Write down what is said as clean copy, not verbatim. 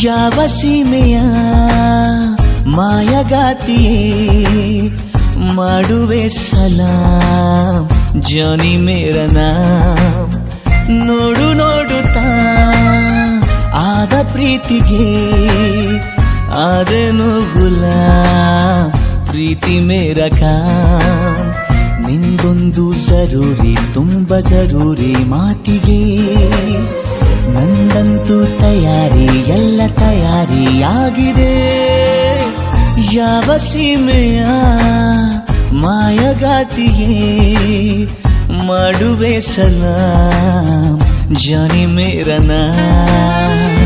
ಯಾವ ಸೀಮೆಯ ಮಾಯಗಾತಿಯೇ ಮಾಡುವೆ ಸಲಾಂ ಜಾನಿ ಮೇರ ನಾಮ್ ನೋಡು ನೋಡುತ್ತಾ ಆದ ಪ್ರೀತಿಗೆ ಆದೆನು ಗುಲಾಂ ಪ್ರೀತಿ ಮೇರ ಕಾಮ್ ನಿಂದೊಂದು ಜರೂರಿ ತುಂಬ ಜರೂರಿ ಮಾತಿಗೆ ನಂದಂತೂ ತಯಾರಿ ಎಲ್ಲ ತಯಾರಿಯಾಗಿದೆ ಯಾವ ಸೀಮೆಯ ಮಾಯಗಾತಿಯೇ ಮಾಡುವೆ ಸಲಾಂ ಜಾನಿ ಮೇರ ನಾಮ್